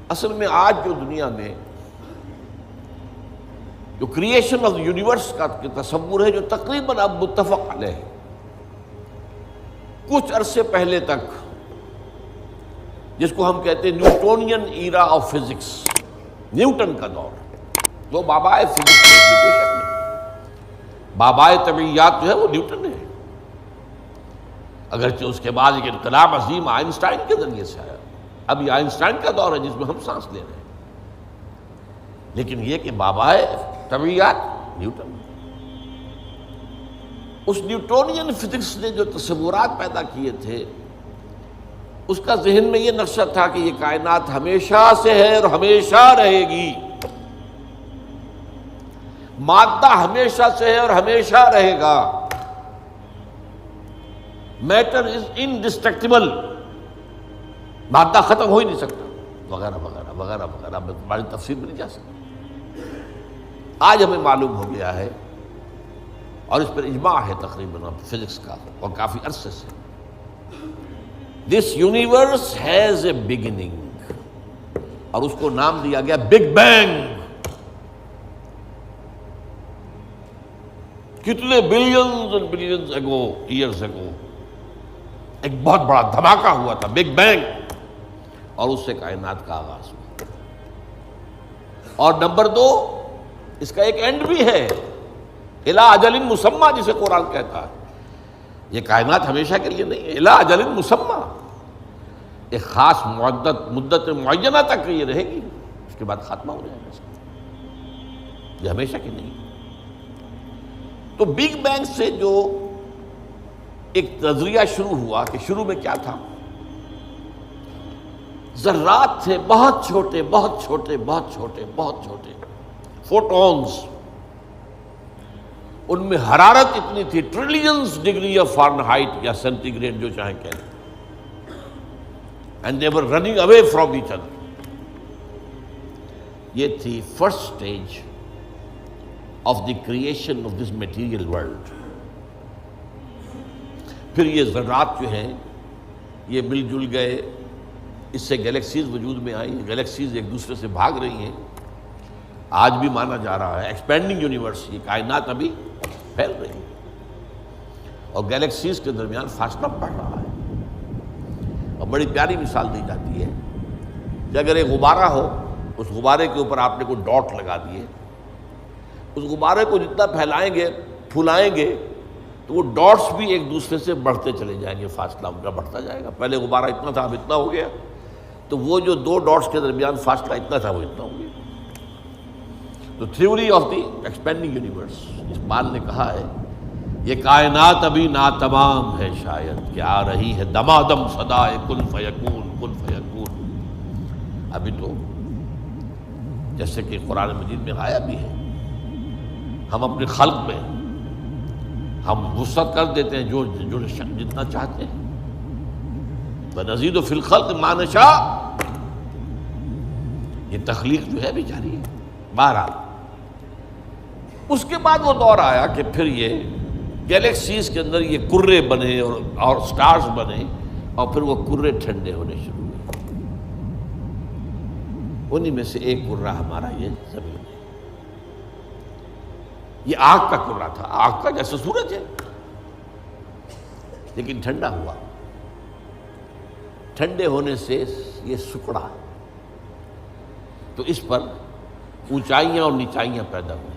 اصل میں آج جو دنیا میں جو کریشن آف یونیورس کا تصور ہے جو تقریباً اب متفق علیہ ہے، کچھ عرصے پہلے تک جس کو ہم کہتے ہیں Newtonian era of physics, Newton کا دور، وہ بابائے فزکس ہے، اس میں کوئی شک نہیں، بابائے طبیعیات جو ہے وہ نیوٹن ہے، اگرچہ اس کے بعد ایک انقلاب عظیم آئنسٹائن کے ذریعے سے آیا، اب یہ آئنسٹائن کا دور ہے جس میں ہم سانس لے رہے ہیں، لیکن یہ کہ بابائے طبیعیات نیوٹن، اس نیوٹونین فزکس نے جو تصورات پیدا کیے تھے اس کا ذہن میں یہ نقشہ تھا کہ یہ کائنات ہمیشہ سے ہے اور ہمیشہ رہے گی، مادہ ہمیشہ سے ہے اور ہمیشہ رہے گا، میٹر از انڈسٹرکٹیبل، مادہ ختم ہو ہی نہیں سکتا، وغیرہ وغیرہ وغیرہ وغیرہ، بڑی تفصیل میں نہیں جا سکتا۔ آج ہمیں معلوم ہو گیا ہے اور اس پر اجماع ہے تقریباً فزکس کا اور کافی عرصے سے، this universe has a beginning, اور اس کو نام دیا گیا بگ بینگ۔ کتنے بلینز اینڈ بلینز اگو، ایئرز اگو، ایک بہت بڑا دھماکہ ہوا تھا، بگ بینگ، اور اس سے کائنات کا آغاز ہوا۔ اور نمبر دو، اس کا ایک اینڈ بھی ہے، الی اجل مسمی، جسے قرآن کہتا ہے، یہ کائنات ہمیشہ کے لیے نہیں ہے، الی اجل مسمی، ایک خاص مدت معینہ تک یہ رہے گی، اس کے بعد خاتمہ ہو جائے گا، یہ ہمیشہ کی نہیں۔ تو بگ بینگ سے جو ایک نظریہ شروع ہوا کہ شروع میں کیا تھا، ذرات تھے، بہت چھوٹے بہت چھوٹے بہت چھوٹے بہت چھوٹے، فوٹونز، ان میں حرارت اتنی تھی، ٹریلینز ڈگری آف فارنہائٹ یا سینٹی گریڈ جو چاہیں کہیں، and they were running away from each other. یہ تھی first stage of the creation of this material world. پھر یہ ذرات جو ہیں یہ مل جل گئے، اس سے گیلیکسیز وجود میں آئی، گیلیکسیز ایک دوسرے سے بھاگ رہی ہیں، آج بھی مانا جا رہا ہے ایکسپینڈنگ یونیورس، یہ کائنات ابھی پھیل رہی ہے اور گیلیکسیز کے درمیان فاصلہ بڑھ رہا ہے۔ اور بڑی پیاری مثال دی جاتی ہے کہ اگر ایک غبارہ ہو، اس غبارے کے اوپر آپ نے کوئی ڈاٹ لگا دیے، اس غبارے کو جتنا پھیلائیں گے پھولائیں گے تو وہ ڈاٹس بھی ایک دوسرے سے بڑھتے چلے جائیں گے، فاصلہ ان کا بڑھتا جائے گا، پہلے غبارہ اتنا تھا اب اتنا ہو گیا، تو وہ جو دو ڈاٹس کے درمیان فاصلہ اتنا تھا وہ اتنا ہو گیا۔ تو theory of the expanding universe, Iqbal نے کہا ہے یہ کائنات ابھی ناتمام ہے شاید کہ آ رہی ہے دمادم صدائے کن فیکون کن فیکون۔ ابھی تو جیسے کہ قرآن مجید میں آیا بھی ہے، ہم اپنے خلق میں ہم وسعت کر دیتے ہیں جو جتنا چاہتے ہیں، وَنَزِيدُ فِي الْخَلْقِ مَا نَشَاءُ، یہ تخلیق جو ہے بھی جاری ہے۔ بہرحال اس کے بعد وہ دور آیا کہ پھر یہ گیلیکسیز کے اندر یہ کرے بنے اور سٹارز بنے، اور پھر وہ کرے ٹھنڈے ہونے شروع ہوئے، انہی میں سے ایک کرہ ہمارا یہ زمین ہے۔ یہ آگ کا کرہ تھا، آگ کا جیسے سورج ہے، لیکن ٹھنڈا ہوا، ٹھنڈے ہونے سے یہ سکڑا، تو اس پر اونچائیاں اور نیچائیاں پیدا ہوئی،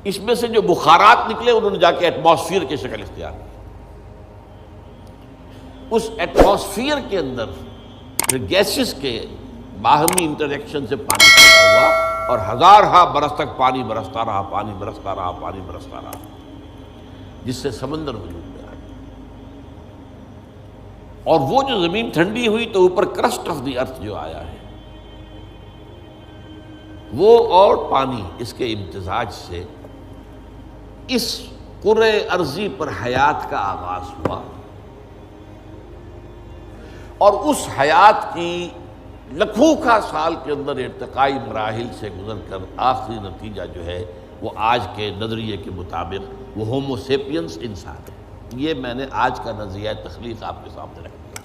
اس میں سے جو بخارات نکلے انہوں نے جا کے ایٹماسفیئر کی شکل اختیار کی، اس ایٹماسفیئر کے اندر گیسز کے باہمی انٹریکشن سے پانی پیدا ہوا، اور ہزارہا برس تک پانی برستا رہا، پانی برستا رہا، پانی برستا رہا، جس سے سمندر وجود میں آیا، اور وہ جو زمین ٹھنڈی ہوئی تو اوپر کرسٹ آف دی ارتھ جو آیا ہے وہ اور پانی، اس کے امتزاج سے اس کرۂ ارضی پر حیات کا آغاز ہوا، اور اس حیات کی لکھوں کا سال کے اندر ارتقائی مراحل سے گزر کر آخری نتیجہ جو ہے وہ آج کے نظریے کے مطابق وہ ہومو سیپینس انسان ہے۔ یہ میں نے آج کا نظریہ تخلیق آپ کے سامنے رکھ دیا۔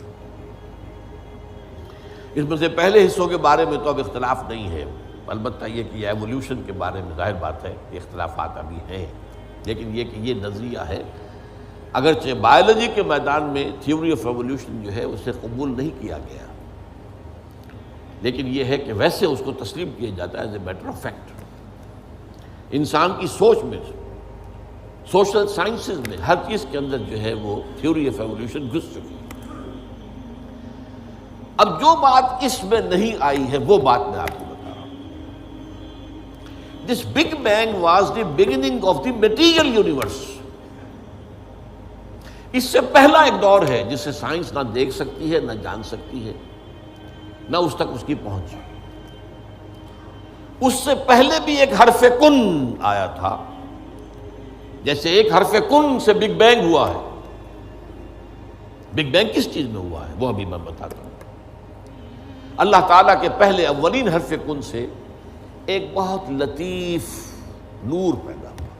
اس میں سے پہلے حصوں کے بارے میں تو اب اختلاف نہیں ہے، البتہ یہ کہ ایولیوشن کے بارے میں ظاہر بات ہے کہ اختلافات ابھی ہیں، لیکن یہ کہ یہ نظریہ ہے، اگرچہ بایولوجی کے میدان میں تھیوری آف ایولیوشن جو ہے اسے قبول نہیں کیا گیا، لیکن یہ ہے کہ ویسے اس کو تسلیم کیا جاتا ہے as a matter of fact. انسان کی سوچ میں، سوشل سائنسز میں ہر چیز کے اندر جو ہے وہ تھیوری آف ایولیوشن گھس چکی ہے۔ اب جو بات اس میں نہیں آئی ہے وہ بات میں آپ کو بتا رہا ہوں۔ This big bang was the beginning of the material universe. اس سے پہلا ایک دور ہے جسے سائنس نہ دیکھ سکتی ہے، نہ جان سکتی ہے، نہ اس تک اس کی پہنچ۔ اس سے پہلے بھی ایک حرف کن آیا تھا، جیسے ایک حرف کن سے بگ بینگ ہوا ہے۔ بگ بینگ کس چیز میں ہوا ہے وہ ابھی میں بتاتا ہوں۔ اللہ تعالیٰ کے پہلے اولین حرف کن سے ایک بہت لطیف نور پیدا ہوا۔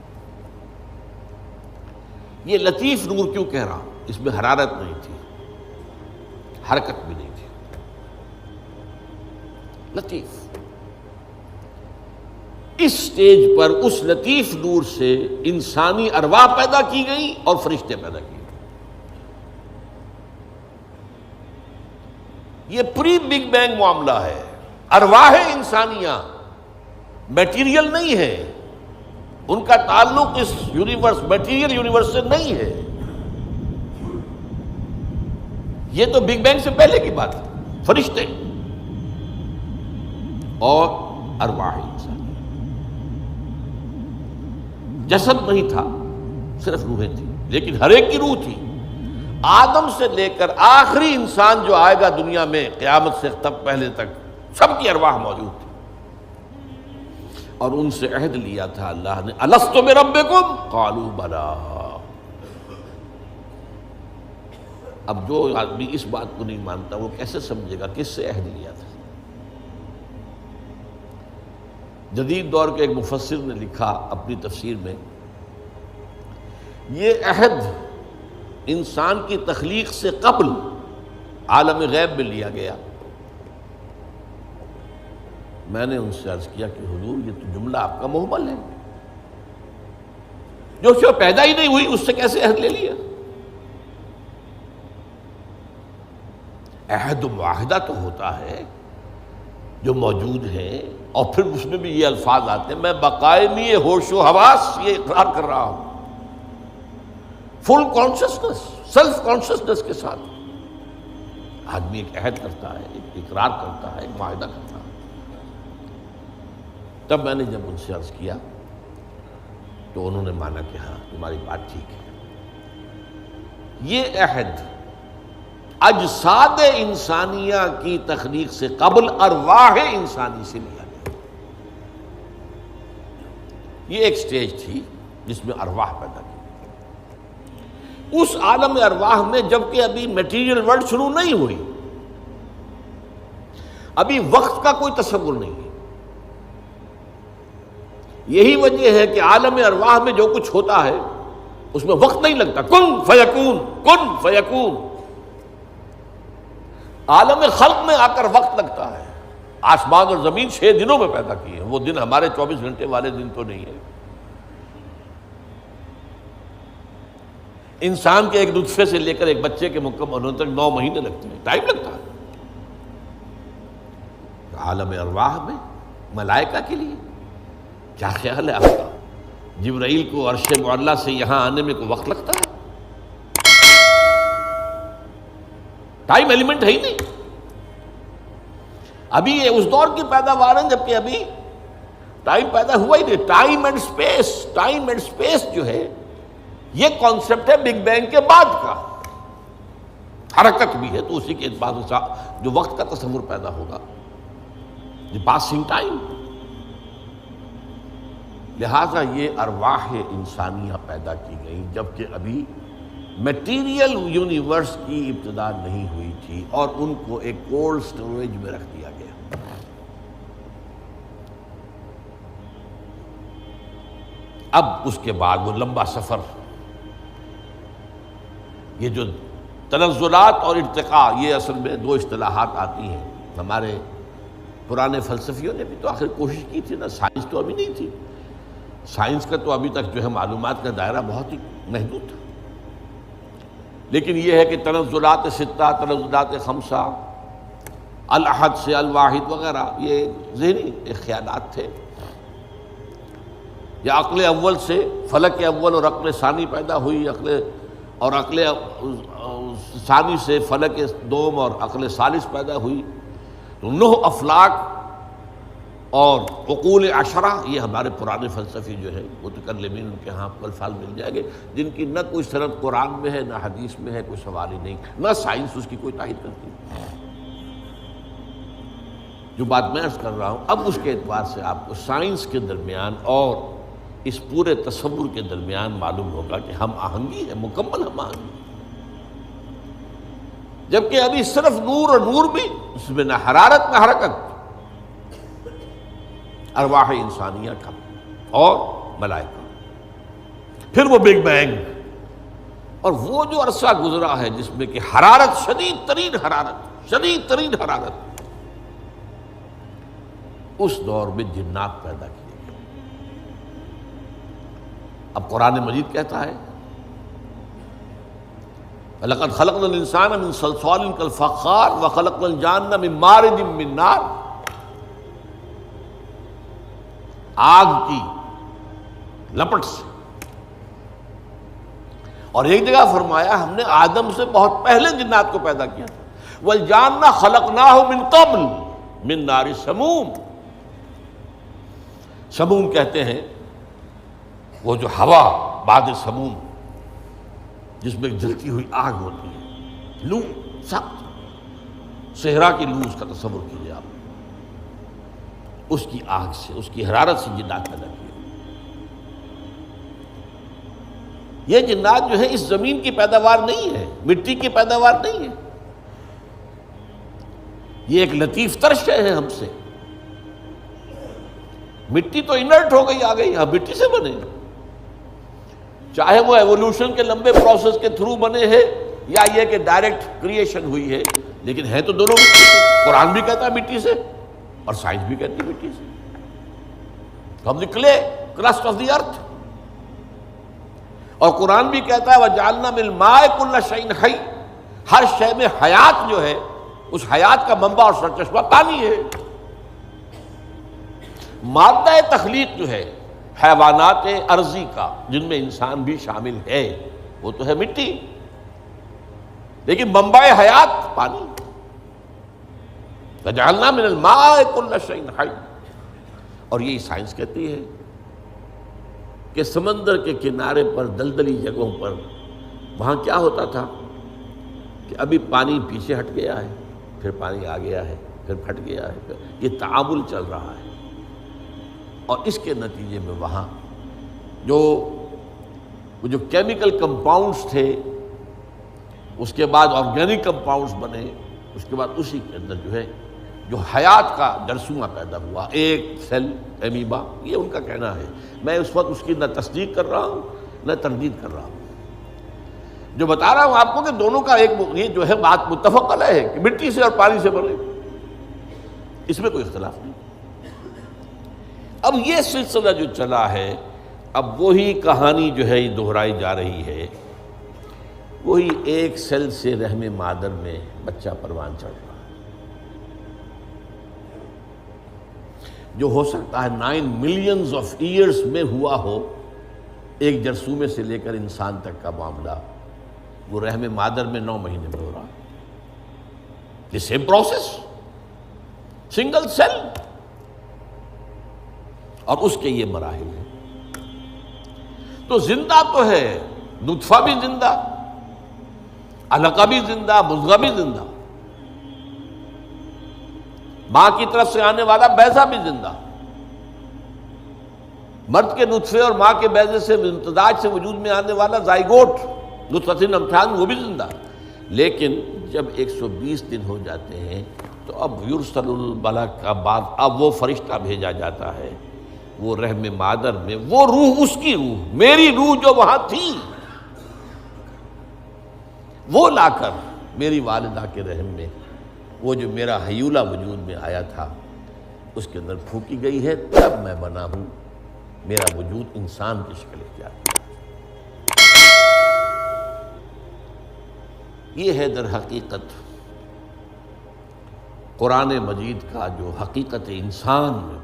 یہ لطیف نور کیوں کہہ رہا ہوں؟ اس میں حرارت نہیں تھی، حرکت بھی نہیں تھی، لطیف۔ اس سٹیج پر اس لطیف نور سے انسانی ارواح پیدا کی گئی اور فرشتے پیدا کیے گئے۔ یہ پری بگ بینگ معاملہ ہے۔ ارواح انسانیہ میٹیریل نہیں ہے، ان کا تعلق اس یونیورس میٹیریل یونیورس سے نہیں ہے۔ یہ تو بگ بینگ سے پہلے کی بات ہے، فرشتے اور ارواح انسانی۔ جسد نہیں تھا، صرف روحیں تھیں، لیکن ہر ایک کی روح تھی۔ آدم سے لے کر آخری انسان جو آئے گا دنیا میں قیامت سے تب پہلے تک، سب کی ارواح موجود تھی، اور ان سے عہد لیا تھا اللہ نے، الستو بربکم قالوا بلی۔ اب جو آدمی اس بات کو نہیں مانتا وہ کیسے سمجھے گا کس سے عہد لیا تھا؟ جدید دور کے ایک مفسر نے لکھا اپنی تفسیر میں، یہ عہد انسان کی تخلیق سے قبل عالم غیب میں لیا گیا۔ میں نے ان سے عرض کیا کہ حضور یہ تو جملہ آپ کا محمل ہے، جو پیدا ہی نہیں ہوئی اس سے کیسے عہد لے لیا؟ عہد و معاہدہ تو ہوتا ہے جو موجود ہے، اور پھر اس میں بھی یہ الفاظ آتے ہیں، میں بقائمی ہوش و حواس یہ اقرار کر رہا ہوں، فل کانشسنس، سیلف کانشسنس کے ساتھ آدمی ایک عہد کرتا ہے، ایک اقرار کرتا ہے، ایک معاہدہ کرتا ہے۔ تب میں نے جب ان سے عرض کیا تو انہوں نے مانا کہ ہاں تمہاری بات ٹھیک ہے، یہ عہد اجساد انسانیہ کی تخلیق سے قبل ارواح انسانی سے لیا گیا۔ یہ ایک سٹیج تھی جس میں ارواح پیدا کی۔ اس عالم ارواح میں جبکہ ابھی میٹیریل ورلڈ شروع نہیں ہوئی، ابھی وقت کا کوئی تصور نہیں ہے۔ یہی وجہ ہے کہ عالم ارواح میں جو کچھ ہوتا ہے اس میں وقت نہیں لگتا، کن فیکون، کن فیکون۔ عالم خلق میں آ کر وقت لگتا ہے۔ آسمان اور زمین 6 دنوں میں پیدا کیے ہیں، وہ دن ہمارے 24 گھنٹے والے دن تو نہیں ہے۔ انسان کے ایک نطفے سے لے کر ایک بچے کے مکمل ہونے تک 9 مہینے لگتے ہیں، ٹائم لگتا ہے۔ عالم ارواح میں ملائکہ کے لیے کیا خیال ہے آپ کا؟ جبرائیل کو عرش معلیٰ سے یہاں آنے میں کوئی وقت لگتا ہے؟ ٹائم ایلیمنٹ ہے ہی نہیں۔ ابھی یہ اس دور کی پیداوار ہے جبکہ ابھی ٹائم پیدا ہوا ہی نہیں۔ Time and space, time and space جو ہے یہ کانسیپٹ ہے بگ بینگ کے بعد کا۔ حرکت بھی ہے تو اسی کے بعد جو وقت کا تصور پیدا ہوگا، دی پاسنگ ٹائم۔ لہذا یہ ارواح انسانیہ پیدا کی گئی جبکہ ابھی میٹیریل یونیورس کی ابتدا نہیں ہوئی تھی، اور ان کو ایک کولڈ سٹوریج میں رکھ دیا گیا۔ اب اس کے بعد وہ لمبا سفر، یہ جو تنزلات اور ارتقاء، یہ اصل میں 2 اصطلاحات آتی ہیں۔ ہمارے پرانے فلسفیوں نے بھی تو آخر کوشش کی تھی نا، سائنس تو ابھی نہیں تھی، سائنس کا تو ابھی تک جو ہے معلومات کا دائرہ بہت ہی محدود تھا، لیکن یہ ہے کہ تنزلات ستہ، تنزلات خمسہ، الاحد سے الواحد وغیرہ، یہ ذہنی خیالات تھے، یا عقل اول سے فلک اول اور عقل ثانی پیدا ہوئی، عقل ثانی سے فلک دوم اور عقل ثالث پیدا ہوئی، تو 9 افلاک اور عقول عشرہ، یہ ہمارے پرانے فلسفی جو ہے متکلمین، ان کے ہاں الفاظ مل جائیں گے جن کی نہ کوئی سند قرآن میں ہے، نہ حدیث میں ہے، کوئی سوال ہی نہیں، نہ سائنس اس کی کوئی تائید کرتی ہے۔ جو بات میں عرض کر رہا ہوں، اب اس کے اعتبار سے آپ کو سائنس کے درمیان اور اس پورے تصور کے درمیان معلوم ہوگا کہ ہم آہنگی ہے، مکمل ہم آہنگی، جبکہ ابھی صرف نور، اور نور بھی اس میں نہ حرارت نہ حرکت، ارواح انسانیہ کا اور ملائکہ، پھر وہ بگ بینگ، اور وہ جو عرصہ گزرا ہے جس میں کہ حرارت، شدید ترین حرارت، اس دور میں جنات پیدا کیے گئے۔ اب قرآن مجید کہتا ہے لَقَدْ خَلَقْنَا الْإِنسَانَ مِنْ صَلْصَالٍ كَالْفَخَّارِ وَخَلَقْنَا الْجَانَّ مِنْ مَارِجٍ مِنْ نَارٍ، آگ کی لپٹ سے، اور ایک جگہ فرمایا ہم نے آدم سے بہت پہلے جنات کو پیدا کیا تھا، وَالْجَانَّ خَلَقْنَاهُ مِنْ قَبْلُ مِنْ نَارِ سَمُومٍ۔ سموم کہتے ہیں وہ جو ہوا بعد سموم جس میں جلتی ہوئی آگ ہوتی ہے، لو، سخت صحرا کی لو، اس کا تصور کیجیے آپ، اس کی آگ سے، اس کی حرارت سے جنات پیدا کیے۔ یہ جنات جو ہے اس زمین کی پیداوار نہیں ہے، مٹی کی پیداوار نہیں ہے، یہ ایک لطیف تر شے ہے ہم سے۔ مٹی تو انرٹ ہو گئی، آ گئی، ہم مٹی سے بنے، چاہے وہ ایوولوشن کے لمبے پروسیس کے تھرو بنے ہیں یا یہ کہ ڈائریکٹ کریشن ہوئی ہے، لیکن ہے تو دونوں مٹی سے۔ قرآن بھی کہتا ہے مٹی سے، اور سائنس بھی کہتی ہے مٹی سے۔ ہم دی کلے، کرسٹ آف دی ارتھ، اور قرآن بھی کہتا ہے وَجَعَلْنَا مِنَ الْمَاءِ كُلَّ شَيْءٍ حَيٍّ، ہر شے میں حیات جو ہے، اس حیات کا منبع اور سرچشمہ پانی ہے۔ مادہ تخلیق جو ہے حیوانات ارضی کا، جن میں انسان بھی شامل ہے، وہ تو ہے مٹی، لیکن منبع حیات پانی۔ وَجَعَلْنَا مِنَ الْمَاءِ كُلَّ شَيْءٍ حَيٍّ، اور یہی سائنس کہتی ہے کہ سمندر کے کنارے پر، دلدلی جگہوں پر، وہاں کیا ہوتا تھا کہ ابھی پانی پیچھے ہٹ گیا ہے، پھر پانی آ گیا ہے، پھر پھٹ گیا ہے، یہ تعامل چل رہا ہے، اور اس کے نتیجے میں وہاں جو کیمیکل کمپاؤنڈز تھے، اس کے بعد آرگینک کمپاؤنڈز بنے، اس کے بعد اسی کے اندر جو ہے جو حیات کا جرثومہ پیدا ہوا، ایک سیل ایمیبا، یہ ان کا کہنا ہے۔ میں اس وقت اس کی نہ تصدیق کر رہا ہوں نہ تردید کر رہا ہوں، جو بتا رہا ہوں آپ کو کہ دونوں کا ایک یہ جو ہے بات متفق علیہ ہے کہ مٹی سے اور پانی سے بنے، اس میں کوئی اختلاف نہیں۔ اب یہ سلسلہ جو چلا ہے، اب وہی کہانی جو ہے یہ دہرائی جا رہی ہے، وہی ایک سیل سے رحم مادر میں بچہ پروان چڑھ رہا ہے، جو ہو سکتا ہے 9 ملینز آف ایئرز میں ہوا ہو، ایک جرثومے سے لے کر انسان تک کا معاملہ وہ رحم مادر میں 9 مہینے میں ہو رہا، یہ سیم پروسیس، سنگل سیل، اور اس کے یہ مراحل ہیں۔ تو زندہ تو ہے، نطفہ بھی زندہ، علقہ بھی زندہ، مضغہ بھی زندہ، ماں کی طرف سے آنے والا بیضہ بھی زندہ، مرد کے نطفے اور ماں کے بیضے سے امتزاج سے وجود میں آنے والا زائگوٹ، نطفۃ امشاج، وہ بھی زندہ۔ لیکن جب 120 دن ہو جاتے ہیں تو اب یرسل الملک کا بعد، اب وہ فرشتہ بھیجا جاتا ہے، وہ رحم مادر میں، وہ روح، اس کی روح، میری روح جو وہاں تھی، وہ لا کر میری والدہ کے رحم میں وہ جو میرا حیولہ وجود میں آیا تھا اس کے اندر پھونکی گئی ہے، تب میں بنا ہوں، میرا وجود انسان کی شکل اختیار کیا۔ یہ ہے در حقیقت قرآن مجید کا جو حقیقت انسان